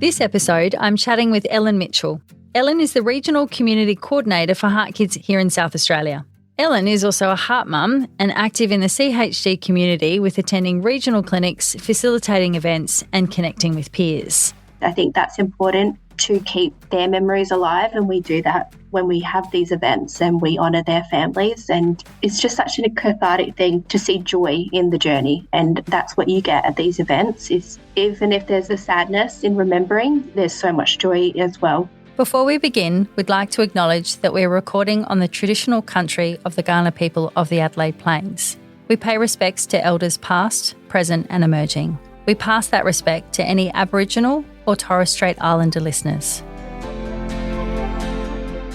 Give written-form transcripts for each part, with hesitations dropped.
This episode, I'm chatting with Ellen Mitchell. Ellen is the Regional Community Coordinator for HeartKids here in South Australia. Ellen is also a heart mum and active in the CHD community with attending regional clinics, facilitating events and connecting with peers. I think that's important to keep their memories alive, and we do that when we have these events and we honour their families, and it's just such a cathartic thing to see joy in the journey, and that's what you get at these events. Is even if there's a sadness in remembering, there's so much joy as well. Before we begin, we'd like to acknowledge that we're recording on the traditional country of the Kaurna people of the Adelaide Plains. We pay respects to elders past, present and emerging. We pass that respect to any Aboriginal or Torres Strait Islander listeners.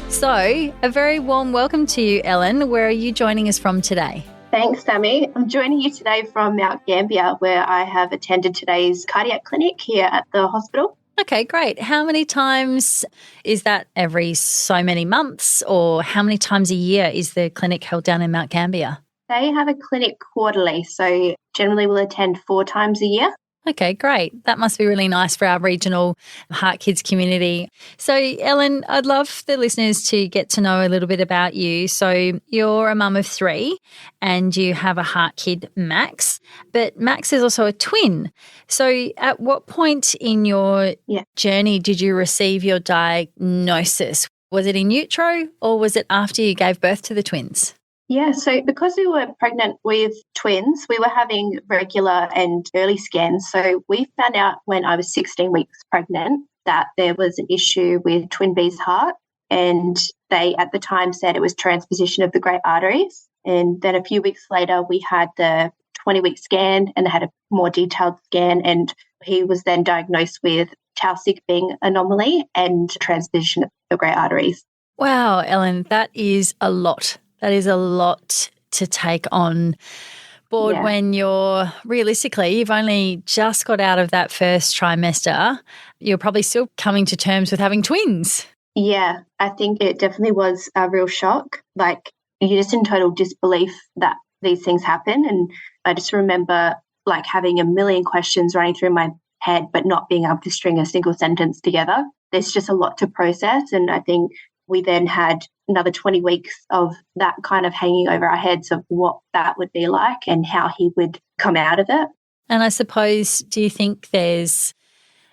So, a very warm welcome to you, Ellen. Where are you joining us from today? Thanks, Sami. I'm joining you today from Mount Gambier, where I have attended today's cardiac clinic here at the hospital. Okay, great. How many times is that? Every so many months, or how many times a year is the clinic held down in Mount Gambier? They have a clinic quarterly, so generally we'll attend 4 times a year. Okay, great. That must be really nice for our regional HeartKids community. So, Ellen, I'd love the listeners to get to know a little bit about you. So, you're a mum of 3 and you have a heart kid, Max, but Max is also a twin. So, at what point in your journey did you receive your diagnosis? Was it in utero or was it after you gave birth to the twins? Yeah, so because we were pregnant with twins, we were having regular and early scans. So we found out when I was 16 weeks pregnant that there was an issue with twin B's heart, and they at the time said it was transposition of the great arteries. And then a few weeks later, we had the 20-week scan and they had a more detailed scan, and he was then diagnosed with Tau-6 anomaly and transposition of the great arteries. Wow, Ellen, that is a lot. That is a lot to take on board when you're realistically, you've only just got out of that first trimester. You're probably still coming to terms with having twins. Yeah, I think it definitely was a real shock. Like, you're just in total disbelief that these things happen. And I just remember like having a million questions running through my head, but not being able to string a single sentence together. There's just a lot to process. And I think we then had another 20 weeks of that kind of hanging over our heads of what that would be like and how he would come out of it. And I suppose, do you think there's,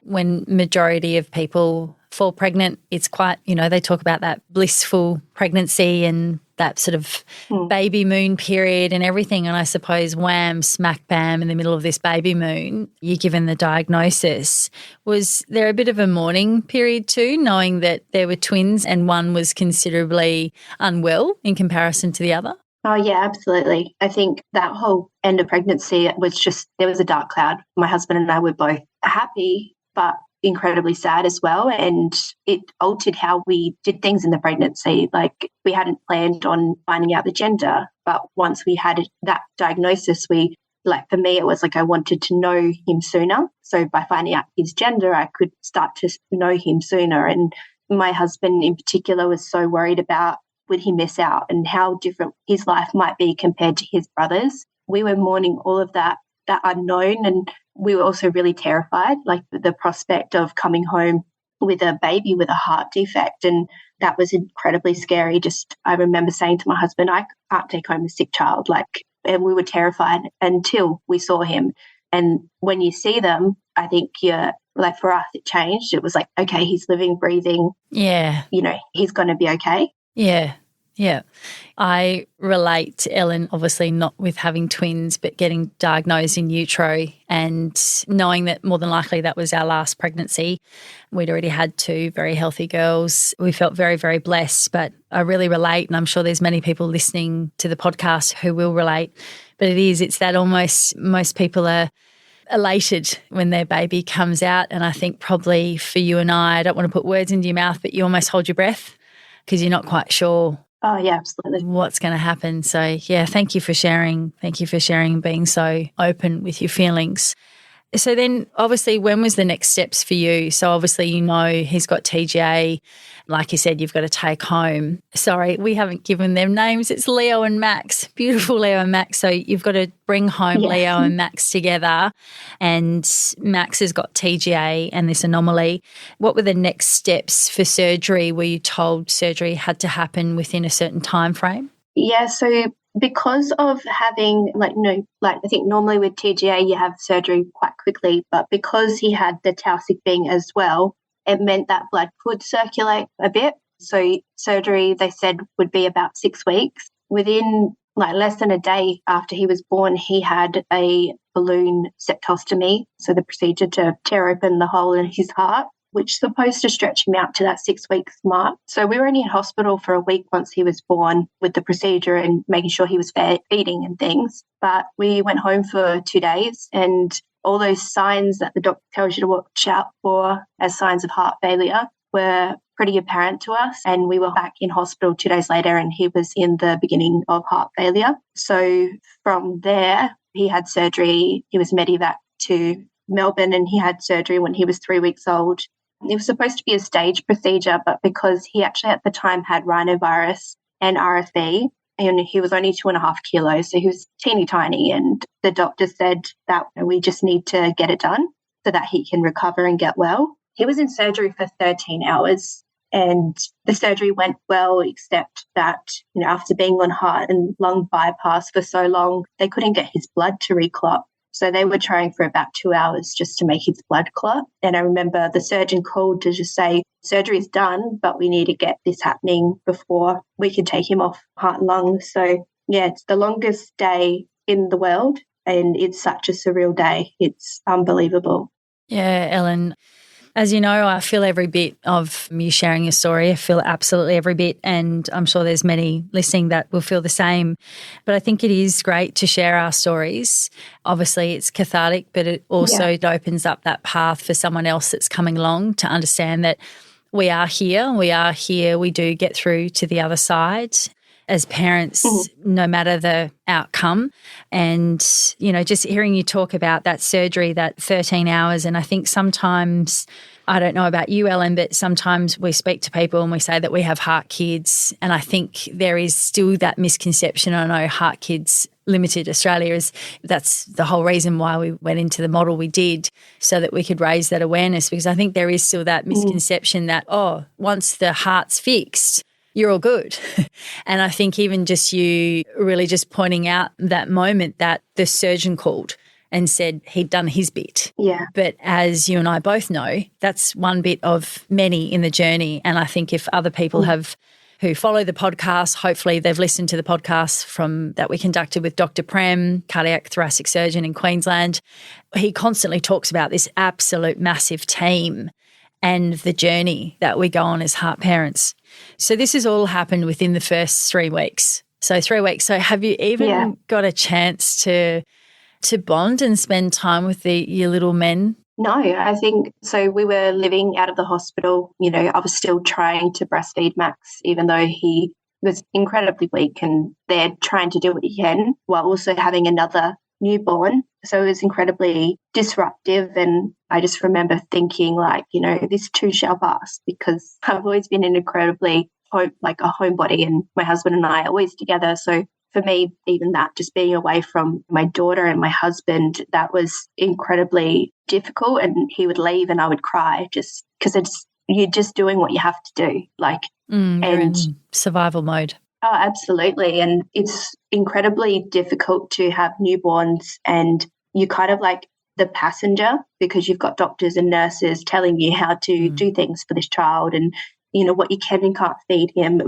when majority of people fall pregnant, it's quite, they talk about that blissful pregnancy and that sort of baby moon period and everything. And I suppose wham, smack bam, in the middle of this baby moon, you're given the diagnosis. Was there a bit of a mourning period too, knowing that there were twins and one was considerably unwell in comparison to the other? Oh, yeah, absolutely. I think that whole end of pregnancy was just, there was a dark cloud. My husband and I were both happy, but incredibly sad as well, and it altered how we did things in the pregnancy. Like, we hadn't planned on finding out the gender, but once we had that diagnosis, for me, it was like I wanted to know him sooner. So by finding out his gender, I could start to know him sooner. And my husband in particular was so worried about, would he miss out and how different his life might be compared to his brothers. We were mourning all of that unknown, and we were also really terrified, like the prospect of coming home with a baby with a heart defect. And that was incredibly scary. I remember saying to my husband, I can't take home a sick child. And we were terrified until we saw him. And when you see them, I think for us, it changed. It was like, okay, he's living, breathing. Yeah. He's going to be okay. Yeah. Yeah. I relate to Ellen, obviously not with having twins, but getting diagnosed in utero and knowing that more than likely that was our last pregnancy. We'd already had 2 very healthy girls. We felt very, very blessed, but I really relate, and I'm sure there's many people listening to the podcast who will relate, but it's that almost most people are elated when their baby comes out. And I think probably for you and I don't want to put words into your mouth, but you almost hold your breath because you're not quite sure. Oh, yeah, absolutely. What's going to happen. So, yeah, thank you for sharing. Thank you for sharing and being so open with your feelings. So then obviously when was the next steps for you? So obviously you know he's got TGA. Like you said, you've got to take home. Sorry, we haven't given them names. It's Leo and Max, beautiful Leo and Max. So you've got to bring home Leo and Max together, and Max has got TGA and this anomaly. What were the next steps for surgery? Were you told surgery had to happen within a certain time frame? Yeah, so because of having I think normally with TGA you have surgery quite quickly, but because he had the Tau-6 as well, it meant that blood could circulate a bit. So surgery, they said, would be about 6 weeks. Within less than a day after he was born, he had a balloon septostomy, so the procedure to tear open the hole in his heart, which is supposed to stretch him out to that 6 weeks mark. So we were only in hospital for a week once he was born with the procedure and making sure he was feeding and things. But we went home for 2 days, and all those signs that the doctor tells you to watch out for as signs of heart failure were pretty apparent to us. And we were back in hospital 2 days later, and he was in the beginning of heart failure. So from there, he had surgery. He was medevac to Melbourne, and he had surgery when he was 3 weeks old. It was supposed to be a staged procedure, but because he actually at the time had rhinovirus and RSV, and he was only 2.5 kilos, so he was teeny tiny, and the doctor said that we just need to get it done so that he can recover and get well. He was in surgery for 13 hours, and the surgery went well, except that, after being on heart and lung bypass for so long, they couldn't get his blood to reclot. So they were trying for about 2 hours just to make his blood clot. And I remember the surgeon called to just say, surgery's done, but we need to get this happening before we can take him off heart and lungs. So, yeah, it's the longest day in the world, and it's such a surreal day. It's unbelievable. Yeah, Ellen. As you know, I feel every bit of you sharing your story. I feel absolutely every bit, and I'm sure there's many listening that will feel the same. But I think it is great to share our stories. Obviously, it's cathartic, but it also opens up that path for someone else that's coming along to understand that we are here, we do get through to the other side. As parents, no matter the outcome. And, just hearing you talk about that surgery, that 13 hours, and I think sometimes, I don't know about you, Ellen, but sometimes we speak to people and we say that we have HeartKids, and I think there is still that misconception. I know HeartKids Limited Australia that's the whole reason why we went into the model we did, so that we could raise that awareness, because I think there is still that misconception that, once the heart's fixed, you're all good. And I think even just you really just pointing out that moment that the surgeon called and said he'd done his bit. Yeah. But as you and I both know, that's one bit of many in the journey. And I think if other people who follow the podcast, hopefully they've listened to the podcast that we conducted with Dr. Prem, cardiac thoracic surgeon in Queensland. He constantly talks about this absolute massive team and the journey that we go on as heart parents. So this has all happened within the first 3 weeks. So 3 weeks. So have you even got a chance to bond and spend time with your little men? No, I think so. We were living out of the hospital. I was still trying to breastfeed Max, even though he was incredibly weak, and they're trying to do what he can while also having another newborn. So it was incredibly disruptive. And I just remember thinking this too shall pass, because I've always been an incredibly a homebody, and my husband and I are always together. So for me, even that, just being away from my daughter and my husband, that was incredibly difficult. And he would leave and I would cry just because you're just doing what you have to do. You're in survival mode. Oh, absolutely. And it's incredibly difficult to have newborns, and you kind of like the passenger, because you've got doctors and nurses telling you how to do things for this child, and what you can and can't feed him,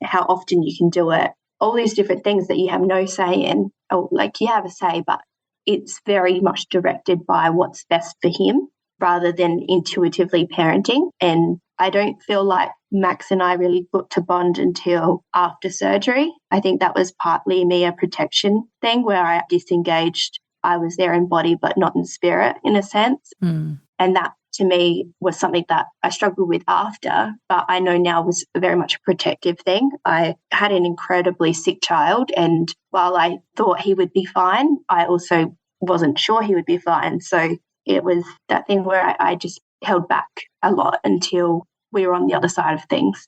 how often you can do it, all these different things that you have no say in. You have a say, but it's very much directed by what's best for him rather than intuitively parenting. And I don't feel like Max and I really got to bond until after surgery. I think that was partly me a protection thing where I disengaged. I was there in body but not in spirit, in a sense. And that to me was something that I struggled with after, but I know now was very much a protective thing. I had an incredibly sick child, and while I thought he would be fine, I also wasn't sure he would be fine. So it was that thing where I just held back a lot until we were on the other side of things.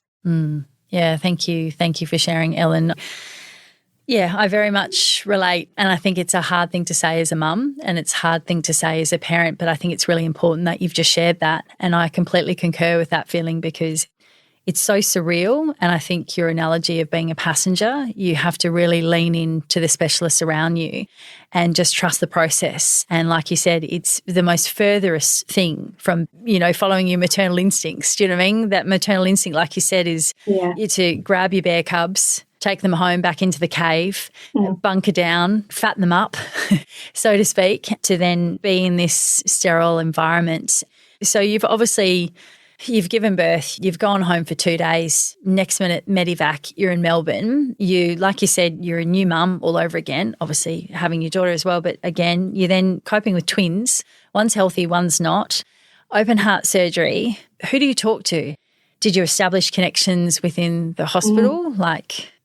Yeah, thank you. Thank you for sharing, Ellen. Yeah, I very much relate, and I think it's a hard thing to say as a mum and it's a hard thing to say as a parent, but I think it's really important that you've just shared that, and I completely concur with that feeling because it's so surreal. And I think your analogy of being a passenger, you have to really lean into the specialists around you and just trust the process. And like you said, it's the most furthest thing from, following your maternal instincts. Do you know what I mean? That maternal instinct, like you said, is to grab your bear cubs, take them home back into the cave, bunker down, fatten them up, so to speak, to then be in this sterile environment. So you've given birth, you've gone home for 2 days, next minute medevac, you're in Melbourne. Like you said, you're a new mum all over again, obviously having your daughter as well. But again, you're then coping with twins. One's healthy, one's not. Open heart surgery. Who do you talk to? Did you establish connections within the hospital?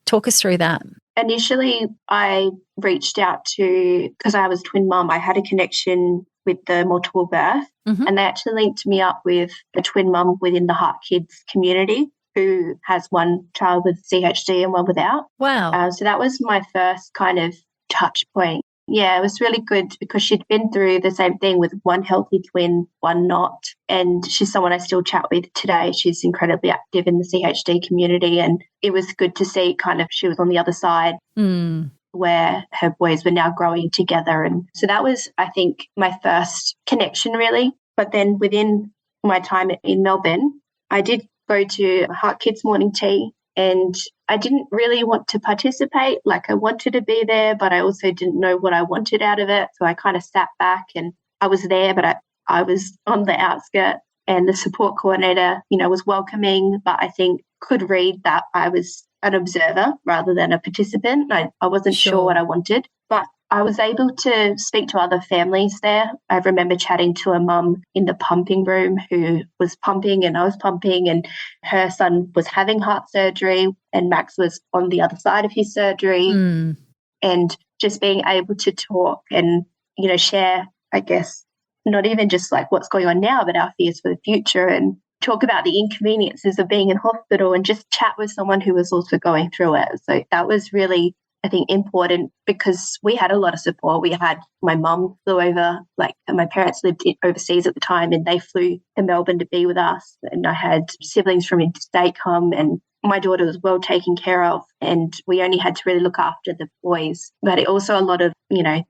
Talk us through that. Initially, I reached out to, because I was twin mum, I had a connection with the multiple birth, and they actually linked me up with a twin mum within the HeartKids community who has one child with CHD and one without. Wow. So that was my first kind of touch point. Yeah, it was really good because she'd been through the same thing with one healthy twin, one not. And she's someone I still chat with today. She's incredibly active in the CHD community. And it was good to see kind of she was on the other side where her boys were now growing together. And so that was, I think, my first connection really. But then within my time in Melbourne, I did go to HeartKids morning tea. And I didn't really want to participate. I wanted to be there, but I also didn't know what I wanted out of it. So I kind of sat back and I was there, but I was on the outskirts, and the support coordinator, was welcoming, but I think could read that I was an observer rather than a participant. I wasn't sure what I wanted, but I was able to speak to other families there. I remember chatting to a mum in the pumping room who was pumping and I was pumping, and her son was having heart surgery and Max was on the other side of his surgery. And just being able to talk and, share, I guess, not even just what's going on now, but our fears for the future, and talk about the inconveniences of being in hospital and just chat with someone who was also going through it. So that was really, I think, important because we had a lot of support. We had my mum flew over, and my parents lived overseas at the time, and they flew to Melbourne to be with us. And I had siblings from interstate come, and my daughter was well taken care of, and we only had to really look after the boys. But it also a lot of,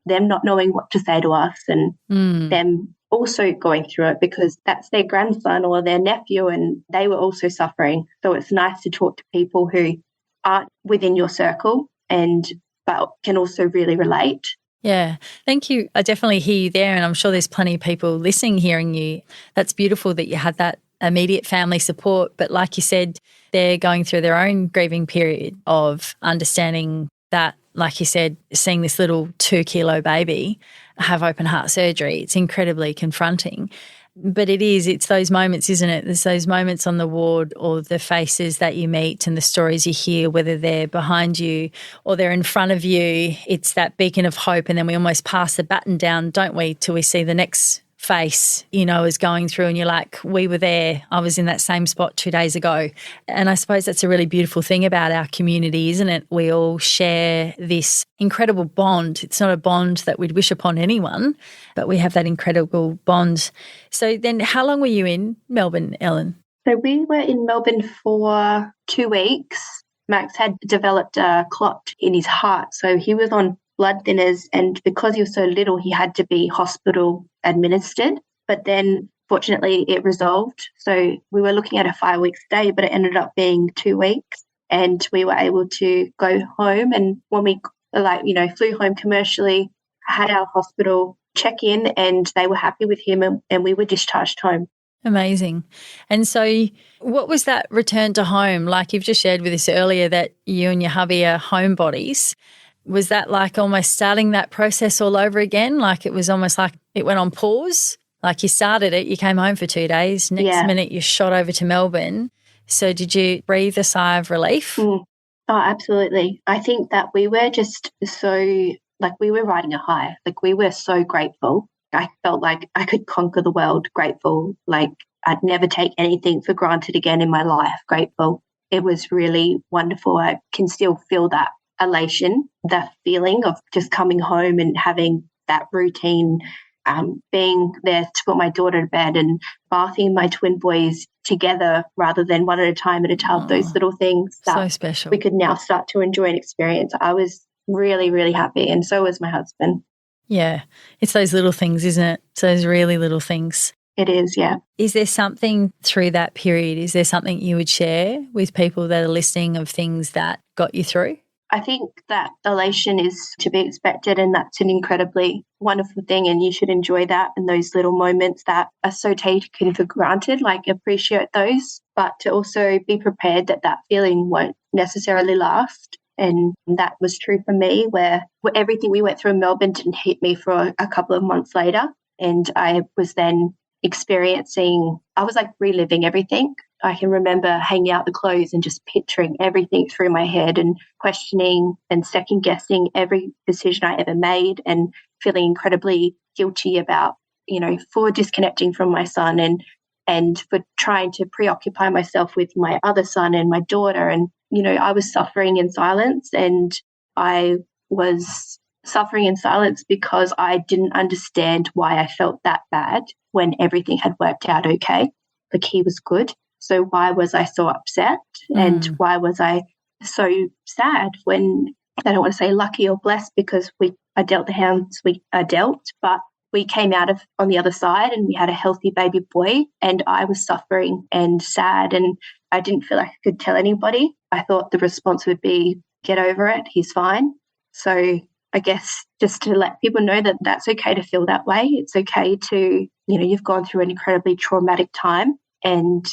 them not knowing what to say to us, and them also going through it because that's their grandson or their nephew, and they were also suffering. So it's nice to talk to people who aren't within your circle but can also really relate. Yeah, thank you. I definitely hear you there, and I'm sure there's plenty of people listening hearing you. That's beautiful that you had that immediate family support, but like you said, they're going through their own grieving period of understanding that, like you said, seeing this little 2-kilo baby have open heart surgery, it's incredibly confronting. But it's those moments, isn't it? There's those moments on the ward or the faces that you meet and the stories you hear, whether they're behind you or they're in front of you. It's that beacon of hope, and then we almost pass the baton down, don't we, till we see the next face, is going through, and you're like, we were there. I was in that same spot 2 days ago. And I suppose that's a really beautiful thing about our community, isn't it? We all share this incredible bond. It's not a bond that we'd wish upon anyone, but we have that incredible bond. So then how long were you in Melbourne, Ellen? So we were in Melbourne for 2 weeks. Max had developed a clot in his heart, so he was on blood thinners, and because he was so little, he had to be hospital administered. But then, fortunately, it resolved. So we were looking at a 5-week stay, but it ended up being 2 weeks, and we were able to go home. And when we, flew home commercially, had our hospital check in, and they were happy with him, and we were discharged home. Amazing. And so what was that return to home? Like you've just shared with us earlier that you and your hubby are homebodies. Was that almost starting that process all over again? Like it was almost like it went on pause? Like you started it, you came home for 2 days, next minute you shot over to Melbourne. So did you breathe a sigh of relief? Oh, absolutely. I think that we were just so, we were riding a high. We were so grateful. I felt like I could conquer the world, grateful, like I'd never take anything for granted again in my life, grateful. It was really wonderful. I can still feel that elation, the feeling of just coming home and having that routine, being there to put my daughter to bed and bathing my twin boys together rather than one at a time in a tub, those little things that so special. we could now start to enjoy and experience. I was really, really happy, and so was my husband. Yeah, it's those little things, isn't it? It's those really little things. It is, yeah. Is there something through that period, is there something you would share with people that are listening of things that got you through? I think that elation is to be expected, and that's an incredibly wonderful thing, and you should enjoy that and those little moments that are so taken for granted, like appreciate those, but to also be prepared that that feeling won't necessarily last. And that was true for me, where everything we went through in Melbourne didn't hit me for a couple of months later. And I was then I was like reliving everything. I can remember hanging out the clothes and just picturing everything through my head and questioning and second guessing every decision I ever made and feeling incredibly guilty about, for disconnecting from my son and for trying to preoccupy myself with my other son and my daughter. And, I was suffering in silence, and I was suffering in silence because I didn't understand why I felt that bad when everything had worked out okay. Like, he was good. So why was I so upset? And why was I so sad when, I don't want to say lucky or blessed, because I dealt the hands we are dealt, but we came out of on the other side and we had a healthy baby boy, and I was suffering and sad, and I didn't feel like I could tell anybody. I thought the response would be, get over it, he's fine. So I guess just to let people know that that's okay to feel that way. It's okay to, you've gone through an incredibly traumatic time, and,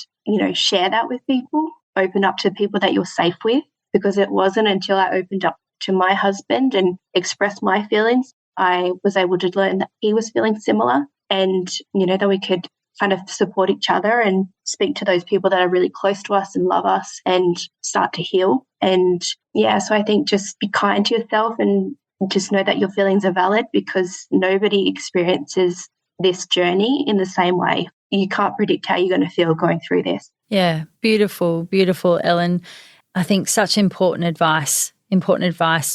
share that with people, open up to people that you're safe with, because it wasn't until I opened up to my husband and expressed my feelings, I was able to learn that he was feeling similar, and, that we could kind of support each other and speak to those people that are really close to us and love us and start to heal. And yeah, so I think just be kind to yourself and just know that your feelings are valid, because nobody experiences this journey in the same way. You can't predict how you're going to feel going through this. Yeah, beautiful, beautiful, Ellen. I think such important advice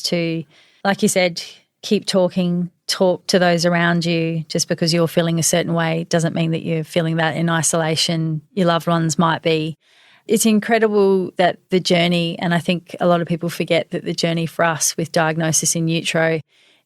to, like you said, keep talking, talk to those around you. Just because you're feeling a certain way doesn't mean that you're feeling that in isolation. Your loved ones might be. It's incredible that the journey, and I think a lot of people forget that the journey for us with diagnosis in utero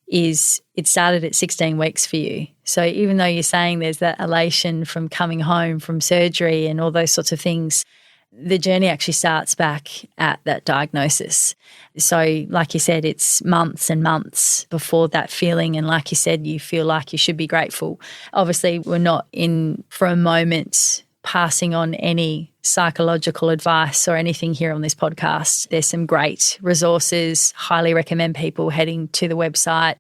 is it started at 16 weeks for you. So even though you're saying there's that elation from coming home from surgery and all those sorts of things, the journey actually starts back at that diagnosis. So like you said, it's months and months before that feeling. And like you said, you feel like you should be grateful. Obviously, we're not in for a moment passing on any psychological advice or anything here on this podcast. There's some great resources. Highly recommend people heading to the website.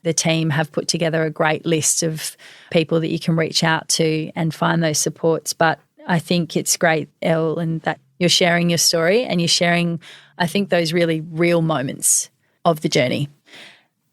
The team have put together a great list of people that you can reach out to and find those supports. But I think it's great, Ellen, that you're sharing your story and you're sharing, I think, those really real moments of the journey.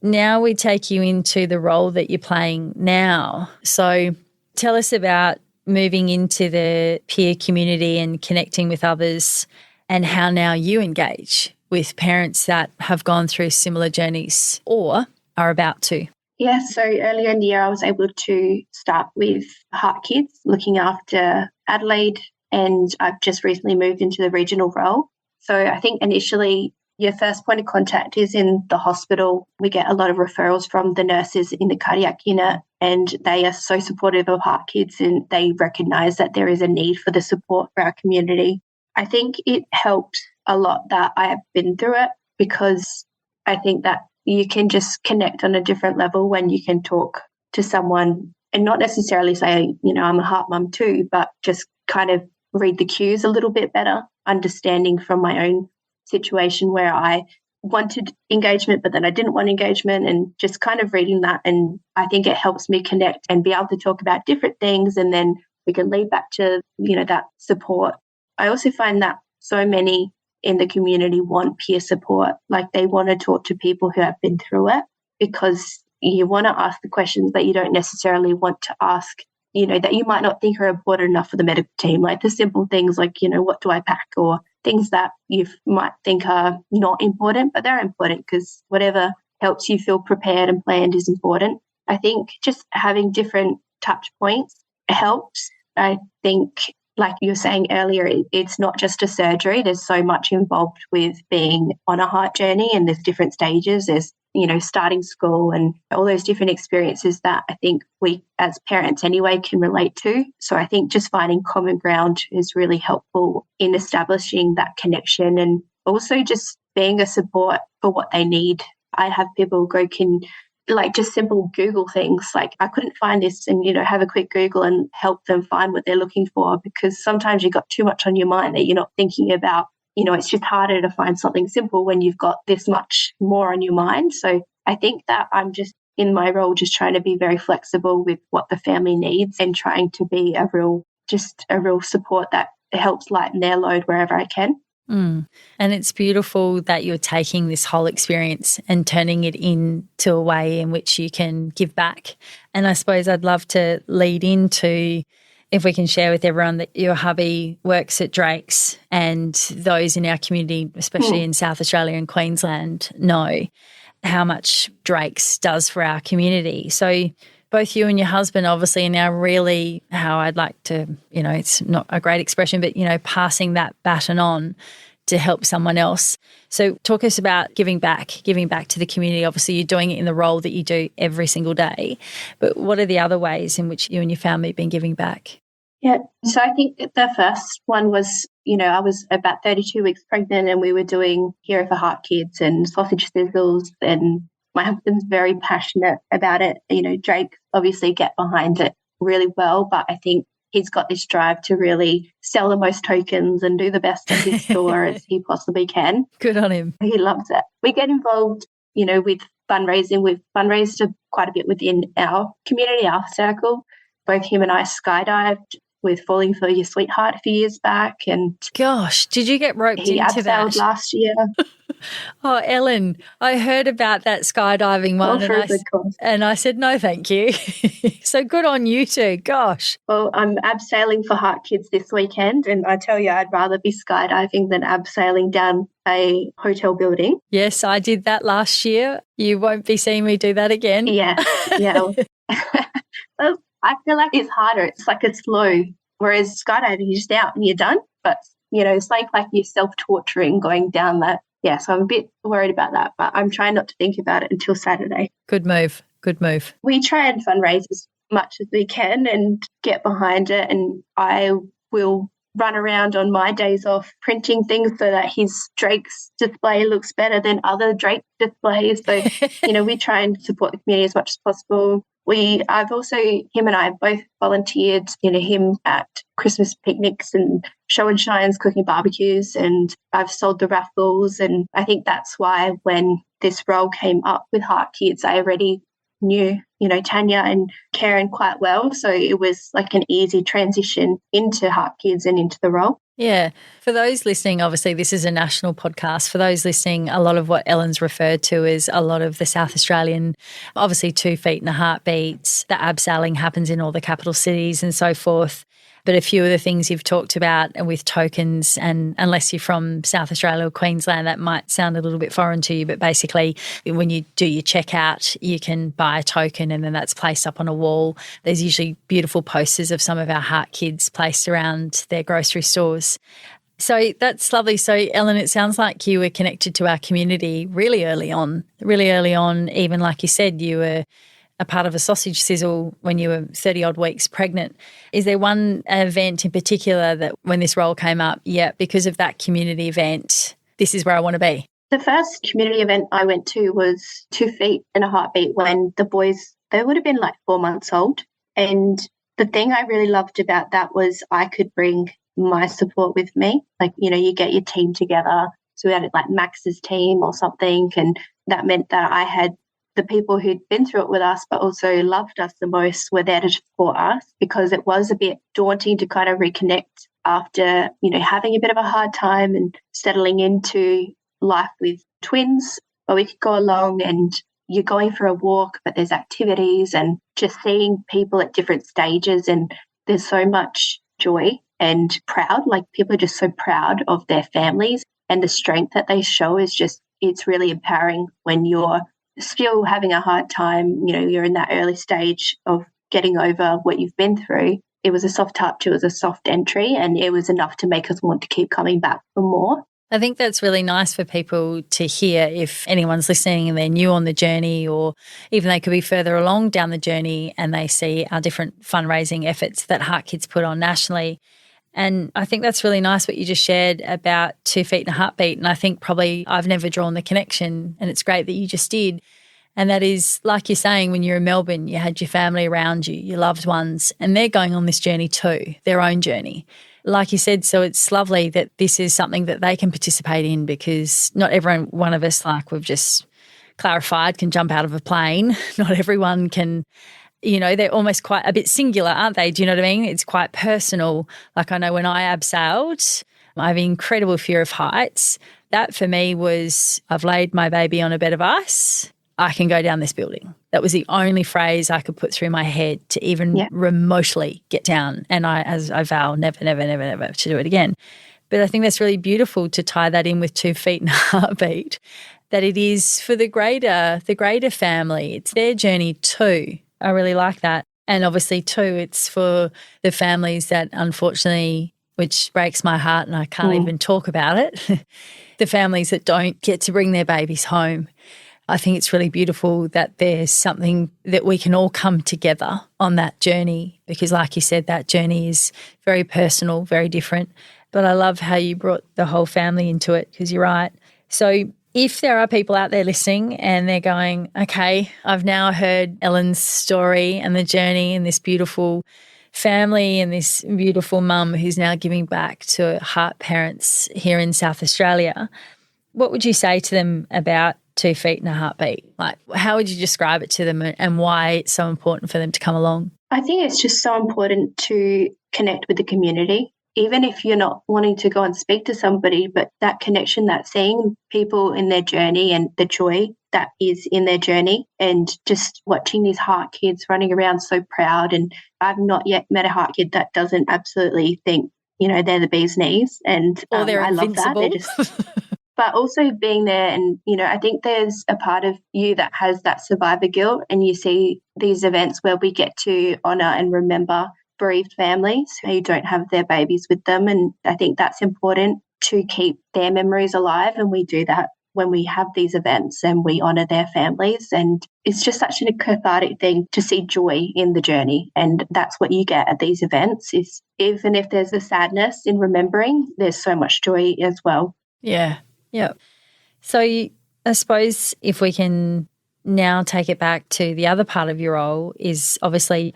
Now we take you into the role that you're playing now. So tell us about moving into the peer community and connecting with others, and how now you engage with parents that have gone through similar journeys or are about to. Yeah, so earlier in the year I was able to start with HeartKids, looking after Adelaide, and I've just recently moved into the regional role. So I think initially your first point of contact is in the hospital. We get a lot of referrals from the nurses in the cardiac unit, and they are so supportive of HeartKids, and they recognise that there is a need for the support for our community. I think it helped a lot that I have been through it, because I think that you can just connect on a different level when you can talk to someone and not necessarily say, I'm a heart mum too, but just kind of read the cues a little bit better, understanding from my own situation where I wanted engagement, but then I didn't want engagement, and just kind of reading that. And I think it helps me connect and be able to talk about different things, and then we can lead back to, that support. I also find that so many in the community want peer support. Like, they want to talk to people who have been through it, because you want to ask the questions that you don't necessarily want to ask, that you might not think are important enough for the medical team, like the simple things like, what do I pack, or things that you might think are not important, but they're important because whatever helps you feel prepared and planned is important. I think just having different touch points helps. I think, like you were saying earlier, it's not just a surgery. There's so much involved with being on a heart journey, and there's different stages. There's, starting school and all those different experiences that I think we as parents anyway can relate to. So I think just finding common ground is really helpful in establishing that connection, and also just being a support for what they need. I have people go, just simple Google things. Like, I couldn't find this, and, have a quick Google and help them find what they're looking for, because sometimes you've got too much on your mind that you're not thinking about. It's just harder to find something simple when you've got this much more on your mind. So I think that I'm just in my role, just trying to be very flexible with what the family needs and trying to be a real support that helps lighten their load wherever I can. And it's beautiful that you're taking this whole experience and turning it into a way in which you can give back. And I suppose I'd love to lead into, if we can share with everyone, that your hubby works at Drake's, and those in our community, especially in South Australia and Queensland, know how much Drake's does for our community. So both you and your husband obviously are now really, how I'd like to, it's not a great expression, but, passing that baton on to help someone else. So talk us about giving back to the community. Obviously, you're doing it in the role that you do every single day, but what are the other ways in which you and your family have been giving back? Yeah, so I think the first one was, I was about 32 weeks pregnant, and we were doing Here for HeartKids and sausage sizzles, and my husband's very passionate about it. Drake obviously get behind it really well, but I think he's got this drive to really sell the most tokens and do the best at his store as he possibly can. Good on him. He loves it. We get involved, with fundraising. We've fundraised quite a bit within our community, our circle. Both him and I skydived with Falling for Your Sweetheart a few years back. And gosh, did you get roped into that? He abseiled last year. Oh, Ellen, I heard about that skydiving one, and I said, no, thank you. So good on you two. Gosh. Well, I'm abseiling for HeartKids this weekend, and I tell you, I'd rather be skydiving than abseiling down a hotel building. Yes, I did that last year. You won't be seeing me do that again. Yeah. Well, I feel like it's harder. It's like it's slow, whereas skydiving, you're just out and you're done. But, it's like you're self-torturing going down that. Yeah, so I'm a bit worried about that, but I'm trying not to think about it until Saturday. Good move. We try and fundraise as much as we can and get behind it, and I will run around on my days off printing things so that his Drake's display looks better than other Drake displays. So, we try and support the community as much as possible. Him and I have both volunteered, him at Christmas picnics and show and shines, cooking barbecues, and I've sold the raffles. And I think that's why when this role came up with HeartKids, I already knew, Tanya and Karen quite well. So it was like an easy transition into HeartKids and into the role. Yeah. For those listening, obviously this is a national podcast. For those listening, a lot of what Ellen's referred to is a lot of the South Australian, obviously 2 feet and a heartbeat. The abseiling happens in all the capital cities and so forth. But a few of the things you've talked about with tokens, and unless you're from South Australia or Queensland, that might sound a little bit foreign to you. But basically, when you do your checkout, you can buy a token and then that's placed up on a wall. There's usually beautiful posters of some of our HeartKids placed around their grocery stores. So that's lovely. So, Ellen, it sounds like you were connected to our community really early on. Even like you said, you were a part of a sausage sizzle when you were 30-odd weeks pregnant. Is there one event in particular that when this role came up, because of that community event, this is where I want to be? The first community event I went to was 2 feet and a heartbeat when the boys, they would have been like 4 months old. And the thing I really loved about that was I could bring my support with me. Like, you get your team together. So we had like Max's team or something. And that meant that I had the people who'd been through it with us but also loved us the most were there to support us, because it was a bit daunting to kind of reconnect after, having a bit of a hard time and settling into life with twins. But we could go along and, you're going for a walk, but there's activities and just seeing people at different stages, and there's so much joy and proud. Like, people are just so proud of their families, and the strength that they show is just, it's really empowering when you're still having a hard time, you're in that early stage of getting over what you've been through. It was a soft touch, it was a soft entry, and it was enough to make us want to keep coming back for more. I think that's really nice for people to hear if anyone's listening and they're new on the journey, or even they could be further along down the journey and they see our different fundraising efforts that HeartKids put on nationally. And I think that's really nice what you just shared about 2 feet and a heartbeat. And I think probably I've never drawn the connection, and it's great that you just did. And that is, like you're saying, when you're in Melbourne, you had your family around you, your loved ones, and they're going on this journey too, their own journey. Like you said, so it's lovely that this is something that they can participate in, because not every one of us, like we've just clarified, can jump out of a plane. Not everyone can, they're almost quite a bit singular, aren't they? Do you know what I mean? It's quite personal. Like, I know when I abseiled, I have an incredible fear of heights. That for me was, I've laid my baby on a bed of ice, I can go down this building. That was the only phrase I could put through my head to even remotely get down. And as I vow never, never, never, never to do it again. But I think that's really beautiful to tie that in with 2 feet and a heartbeat, that it is for the greater family. It's their journey too. I really like that. And obviously too, it's for the families that unfortunately, which breaks my heart and I can't even talk about it, the families that don't get to bring their babies home. I think it's really beautiful that there's something that we can all come together on that journey, because like you said, that journey is very personal, very different. But I love how you brought the whole family into it, because you're right. So if there are people out there listening and they're going, okay, I've now heard Ellen's story and the journey and this beautiful family and this beautiful mum who's now giving back to heart parents here in South Australia, what would you say to them about 2 feet and a heartbeat? Like, how would you describe it to them and why it's so important for them to come along? I think it's just so important to connect with the community, even if you're not wanting to go and speak to somebody, but that connection, that seeing people in their journey and the joy that is in their journey, and just watching these heart kids running around so proud. And I've not yet met a heart kid that doesn't absolutely think, they're the bee's knees. And or they're invincible. Love that. But also being there, and, I think there's a part of you that has that survivor guilt, and you see these events where we get to honour and remember bereaved families who don't have their babies with them. And I think that's important to keep their memories alive. And we do that when we have these events and we honour their families. And it's just such a cathartic thing to see joy in the journey. And that's what you get at these events, is even if there's a sadness in remembering, there's so much joy as well. Yeah. Yeah. So I suppose if we can now take it back to the other part of your role, is obviously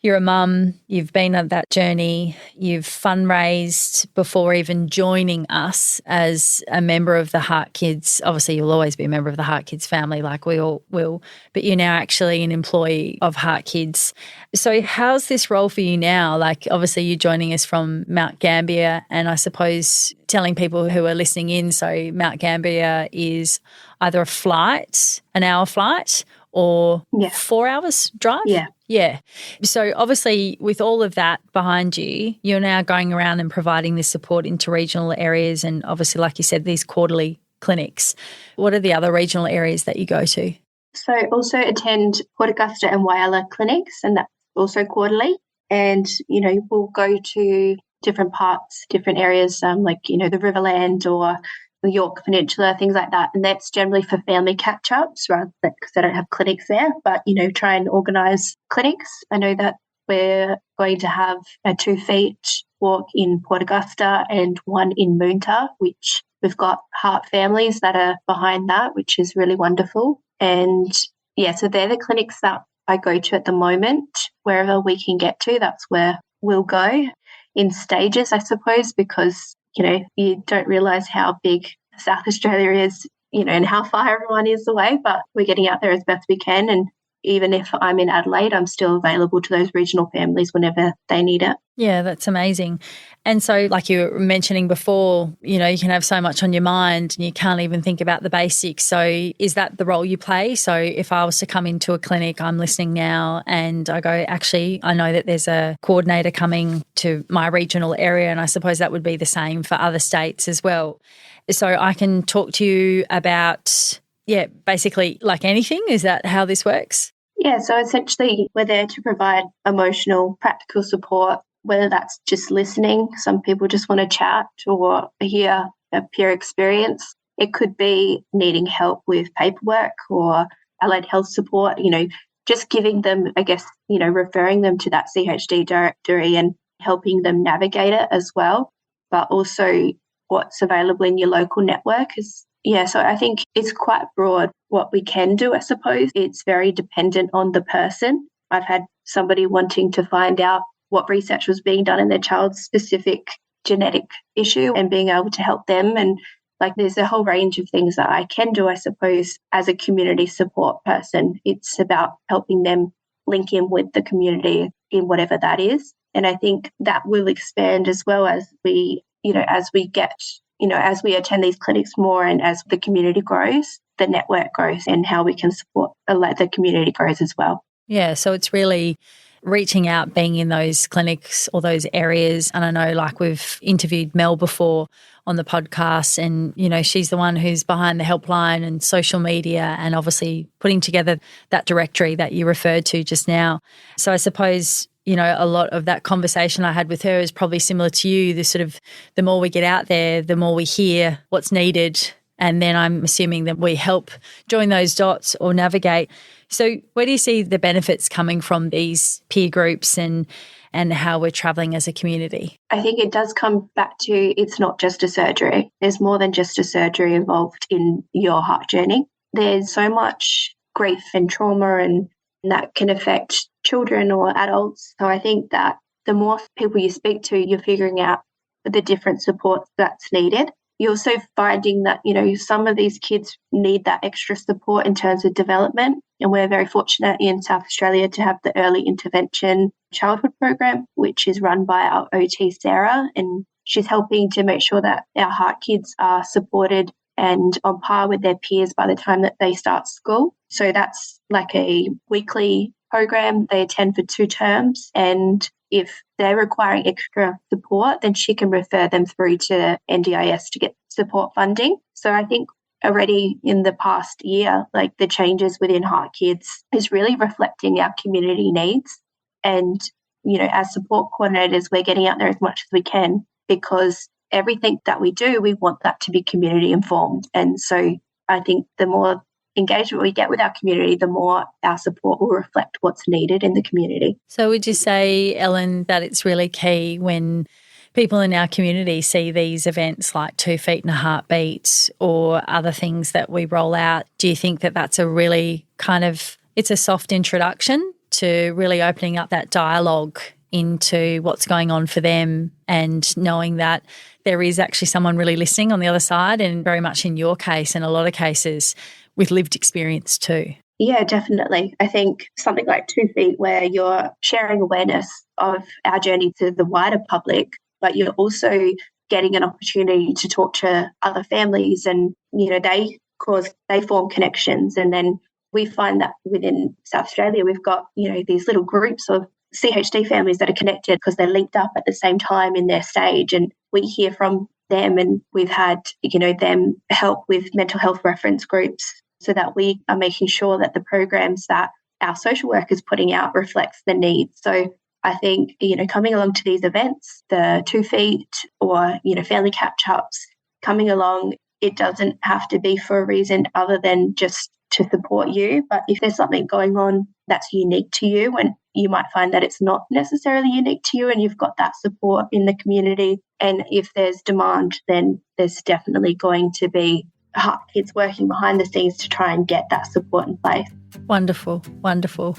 you're a mum, you've been on that journey, you've fundraised before even joining us as a member of the HeartKids. Obviously, you'll always be a member of the HeartKids family, like we all will, but you're now actually an employee of HeartKids. So how's this role for you now? Like, obviously you're joining us from Mount Gambier, and I suppose telling people who are listening in, so Mount Gambier is either a flight, an hour flight, or 4 hours drive? Yeah. So obviously with all of that behind you, you're now going around and providing this support into regional areas, and obviously, like you said, these quarterly clinics. What are the other regional areas that you go to? So also attend Port Augusta and Whyalla clinics, and that's also quarterly. And, we'll go to different parts, different areas, like, the Riverland or the York Peninsula, things like that. And that's generally for family catch-ups, rather than because they don't have clinics there, but, try and organise clinics. I know that we're going to have a 2 feet walk in Port Augusta and one in Moonta, which we've got heart families that are behind that, which is really wonderful. And so they're the clinics that I go to at the moment. Wherever we can get to, that's where we'll go, in stages, I suppose, because you don't realise how big South Australia is, and how far everyone is away, but we're getting out there as best we can. And even if I'm in Adelaide, I'm still available to those regional families whenever they need it. Yeah, that's amazing. And so like you were mentioning before, you can have so much on your mind and you can't even think about the basics. So is that the role you play? So if I was to come into a clinic, I'm listening now and I go, actually, I know that there's a coordinator coming to my regional area, and I suppose that would be the same for other states as well. So I can talk to you about, basically like anything. Is that how this works? Yeah, so essentially we're there to provide emotional, practical support, whether that's just listening. Some people just want to chat or hear a peer experience. It could be needing help with paperwork or allied health support, just giving them, I guess, referring them to that CHD directory and helping them navigate it as well. But also what's available in your local network is, so I think it's quite broad what we can do, I suppose. It's very dependent on the person. I've had somebody wanting to find out what research was being done in their child's specific genetic issue and being able to help them. And there's a whole range of things that I can do, I suppose, as a community support person. It's about helping them link in with the community in whatever that is. And I think that will expand as well as we attend these clinics more and as the community grows, the network grows and how we can support the community grows as well. Yeah, so it's really reaching out, being in those clinics or those areas. And I know we've interviewed Mel before on the podcast and, she's the one who's behind the helpline and social media and obviously putting together that directory that you referred to just now. So I suppose, a lot of that conversation I had with her is probably similar to you. The more we get out there, the more we hear what's needed. And then I'm assuming that we help join those dots or navigate. So where do you see the benefits coming from these peer groups and how we're travelling as a community? I think it does come back to it's not just a surgery. There's more than just a surgery involved in your heart journey. There's so much grief and trauma and that can affect children or adults. So I think that the more people you speak to, you're figuring out the different supports that's needed. You're also finding that, some of these kids need that extra support in terms of development. And we're very fortunate in South Australia to have the Early Intervention Childhood Program, which is run by our OT, Sarah. And she's helping to make sure that our HeartKids are supported and on par with their peers by the time that they start school. So that's like a weekly program. They attend for 2 terms. And if they're requiring extra support, then she can refer them through to NDIS to get support funding. So I think already in the past year, the changes within HeartKids is really reflecting our community needs. And, as support coordinators, we're getting out there as much as we can because everything that we do, we want that to be community informed. And so I think the more engagement we get with our community, the more our support will reflect what's needed in the community. So would you say, Ellen, that it's really key when people in our community see these events like 2 Feet and a Heartbeat or other things that we roll out? Do you think that that's a really it's a soft introduction to really opening up that dialogue into what's going on for them and knowing that there is actually someone really listening on the other side, and very much in your case and a lot of cases with lived experience too? Yeah, definitely. I think something like 2 Feet where you're sharing awareness of our journey to the wider public, but you're also getting an opportunity to talk to other families and, they form connections. And then we find that within South Australia, we've got, these little groups of CHD families that are connected because they're linked up at the same time in their stage. And we hear from them and we've had, them help with mental health reference groups so that we are making sure that the programs that our social work is putting out reflects the needs. So I think, coming along to these events, the 2 Feet or, family catch-ups, coming along, it doesn't have to be for a reason other than just to support you. But if there's something going on that's unique to you, and you might find that it's not necessarily unique to you and you've got that support in the community, and if there's demand, then there's definitely going to be HeartKids working behind the scenes to try and get that support in place. Wonderful, wonderful.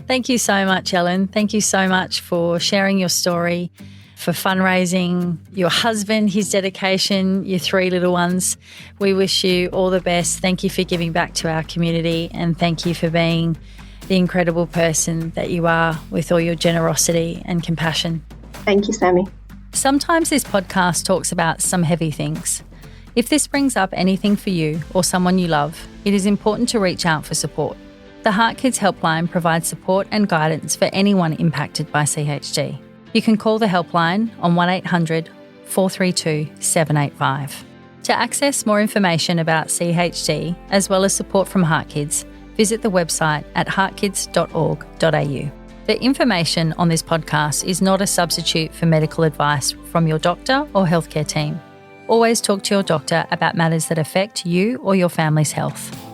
Thank you so much, Ellen. Thank you so much for sharing your story, for fundraising, your husband, his dedication, your 3 little ones. We wish you all the best. Thank you for giving back to our community, and thank you for being the incredible person that you are with all your generosity and compassion. Thank you, Sami. Sometimes this podcast talks about some heavy things. If this brings up anything for you or someone you love, it is important to reach out for support. The HeartKids helpline provides support and guidance for anyone impacted by CHD. You can call the helpline on 1800 432 785. To access more information about CHD, as well as support from HeartKids, visit the website at heartkids.org.au. The information on this podcast is not a substitute for medical advice from your doctor or healthcare team. Always talk to your doctor about matters that affect you or your family's health.